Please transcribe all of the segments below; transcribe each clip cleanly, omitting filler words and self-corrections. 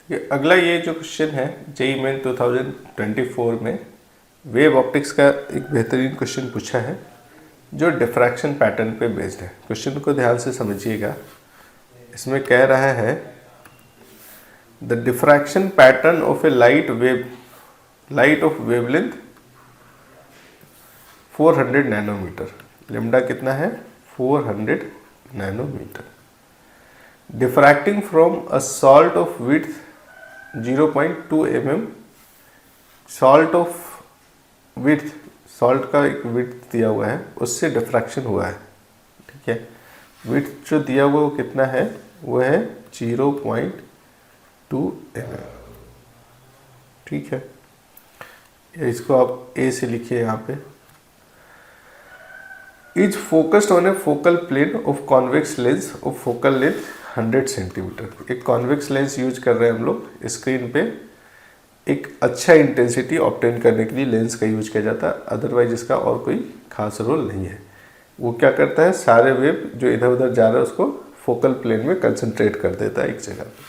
अगला ये जो क्वेश्चन है जेईई मेन 2024 में वेव ऑप्टिक्स का एक बेहतरीन क्वेश्चन पूछा है जो डिफ्रैक्शन पैटर्न पे बेस्ड है। क्वेश्चन को ध्यान से समझिएगा। इसमें कह रहा है the diffraction pattern of a light of wavelength 400 nanometre. Lambda कितना है? 400 nanometre. Diffracting from a slit of width 0.2 mm। Slit of width, slit का एक विड्थ दिया हुआ है, उससे डिफ्रैक्शन हुआ है। ठीक है, विड्थ जो दिया हुआ वो कितना है? वो है 0.2 mm। ठीक है, इसको आप ए से लिखिए यहाँ पे। Is focused on a focal plane of convex lens of focal length 100 centimetre. एक कॉन्वेक्स लेंस यूज कर रहे हैं हम लोग स्क्रीन पे। एक अच्छा इंटेंसिटी ऑब्टेन करने के लिए लेंस का यूज किया जाता है, अदरवाइज इसका और कोई खास रोल नहीं है। वो क्या करता है, सारे वेव जो इधर उधर जा रहा है उसको फोकल प्लेन में कंसंट्रेट कर देता है एक जगह पे।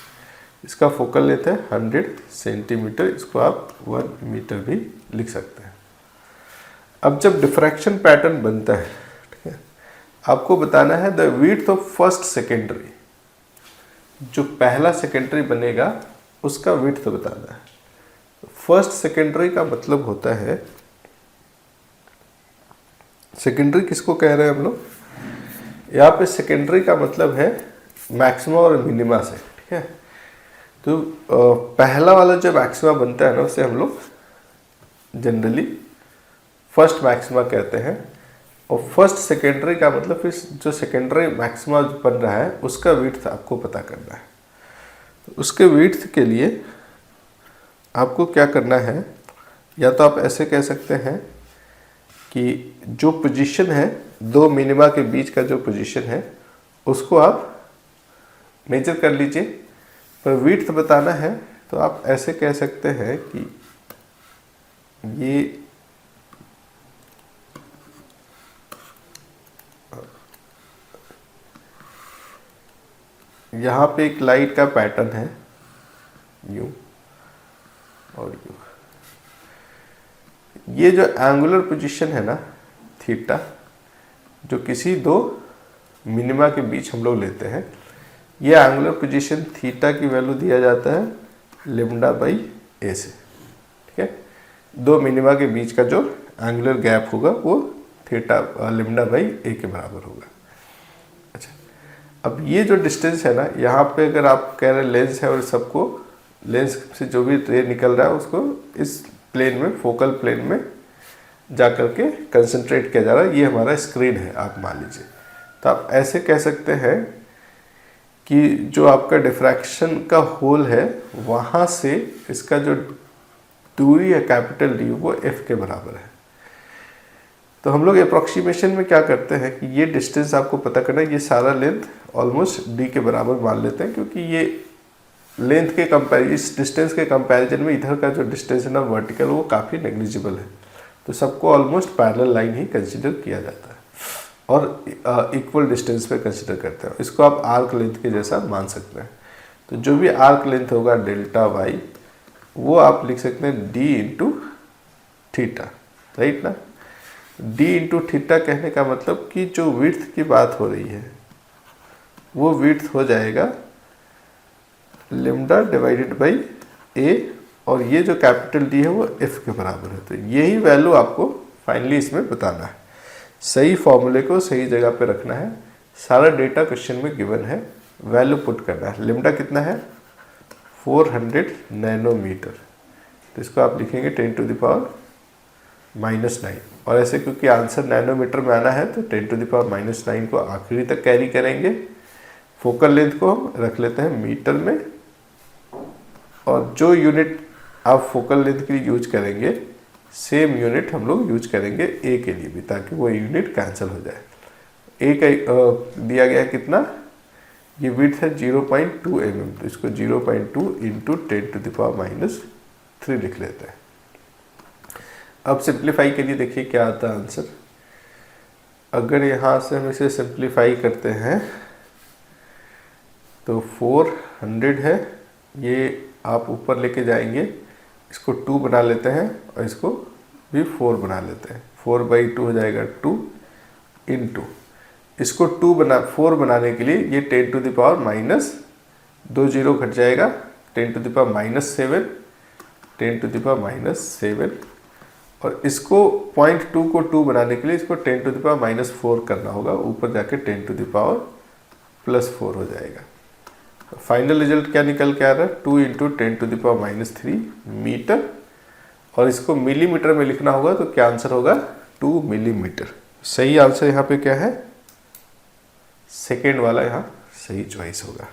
इसका फोकल लेंथ है 100 सेंटीमीटर। इसको आप 1 मीटर भी लिख सकते हैं। अब जब डिफ्रैक्शन पैटर्न बनता है, ठीक है, आपको बताना है the width of first secondary. जो पहला सेकेंडरी बनेगा उसका विड्थ बताना है। फर्स्ट सेकेंडरी का मतलब होता है, सेकेंडरी किसको कह रहे हैं हम लोग? यहाँ पे सेकेंडरी का मतलब है मैक्सिमा और मिनिमा से। ठीक है, तो पहला वाला जो मैक्सिमा बनता है ना उसे हम लोग जनरली फर्स्ट मैक्सिमा कहते हैं। और फर्स्ट सेकेंडरी का मतलब फिर जो सेकेंडरी मैक्सिमा बन रहा है उसका विड्थ आपको पता करना है। तो उसके विड्थ के लिए आपको क्या करना है, या तो आप ऐसे कह सकते हैं कि जो पोजीशन है दो मिनिमा के बीच का जो पोजीशन है उसको आप मेजर कर लीजिए, पर विड्थ बताना है तो आप ऐसे कह सकते हैं कि ये यहाँ पे एक लाइट का पैटर्न है यूं और यूं। ये जो एंगुलर पोजीशन है ना थीटा, जो किसी दो मिनिमा के बीच हम लोग लेते हैं, ये एंगुलर पोजीशन थीटा की वैल्यू दिया जाता है लेम्डा बाई ए से। ठीक है, दो मिनिमा के बीच का जो एंगुलर गैप होगा वो थीटा लेम्डा बाई ए के बराबर होगा। अच्छा, अब ये जो डिस्टेंस है ना, यहाँ पे अगर आप कह रहे लेंस है और सबको लेंस से जो भी रे निकल रहा है उसको इस प्लेन में, फोकल प्लेन में जा करके कंसंट्रेट किया जा रहा है। ये हमारा स्क्रीन है आप मान लीजिए। तो आप ऐसे कह सकते हैं कि जो आपका डिफ्रैक्शन का होल है वहाँ से इसका जो दूरी है कैपिटल डी वो एफ के बराबर है। तो हम लोग अप्रॉक्सीमेशन में क्या करते हैं कि ये डिस्टेंस आपको पता करना है, ये सारा लेंथ ऑलमोस्ट डी के बराबर मान लेते हैं, क्योंकि ये लेंथ के कंपेरिजन, इस डिस्टेंस के कंपैरिजन में इधर का जो डिस्टेंस है ना वर्टिकल, वो काफ़ी नेग्लिजिबल है। तो सबको ऑलमोस्ट पैरेलल लाइन ही कंसिडर किया जाता है और इक्वल डिस्टेंस पे कंसिडर करते हैं। इसको आप आर्क लेंथ के जैसा मान सकते हैं। तो जो भी आर्क लेंथ होगा डेल्टा वाई, वो आप लिख सकते हैं डी इंटू थीटा, राइट ना। डी इंटू थीटा कहने का मतलब कि जो विड्थ की बात हो रही है वो विड्थ हो जाएगा लेम्डा डिवाइडेड बाई ए, और ये जो कैपिटल डी है वो एफ के बराबर है। तो यही वैल्यू आपको फाइनली इसमें बताना है। सही फॉर्मूले को सही जगह पे रखना है। सारा डेटा क्वेश्चन में गिवन है, वैल्यू पुट करना है। लेम्डा कितना है? 400 नैनोमीटर। तो इसको आप लिखेंगे 10⁻⁻⁹। और ऐसे क्योंकि आंसर नैनोमीटर में आना है तो 10⁻⁻⁹ को आखिरी तक कैरी करेंगे। फोकल लेंथ को हम रख लेते हैं मीटर में, और जो यूनिट आप फोकल लेंथ के लिए यूज करेंगे सेम यूनिट हम लोग यूज करेंगे ए के लिए भी, ताकि वो यूनिट कैंसिल हो जाए। ए का दिया गया कितना, ये विड्थ है 0.2 mm, तो इसको 0.2 इंटू 10⁻³ लिख लेते हैं। अब सिंप्लीफाई के लिए देखिए क्या आता है आंसर। अगर यहाँ से हम इसे सिंप्लीफाई करते हैं तो 400 है, ये आप ऊपर लेके जाएंगे, इसको 2 बना लेते हैं और इसको भी 4 बना लेते हैं। 4/2 हो जाएगा 2 इंटू, इसको 4 बनाने के लिए ये 10 to the power minus 2 zero घट जाएगा, 10 to the power minus 7, 10 to the power minus 7, और इसको 0.2 को 2 बनाने के लिए इसको 10 टू द पावर माइनस 4 करना होगा, ऊपर जाके 10 टू द पावर प्लस 4 हो जाएगा। तो फाइनल रिजल्ट क्या निकल के आ रहा है, 2 into 10 to the power minus 3 metre, और इसको मिलीमीटर में लिखना होगा तो क्या आंसर होगा, 2 मिलीमीटर। सही आंसर यहाँ पे क्या है, सेकेंड वाला यहाँ सही चॉइस होगा।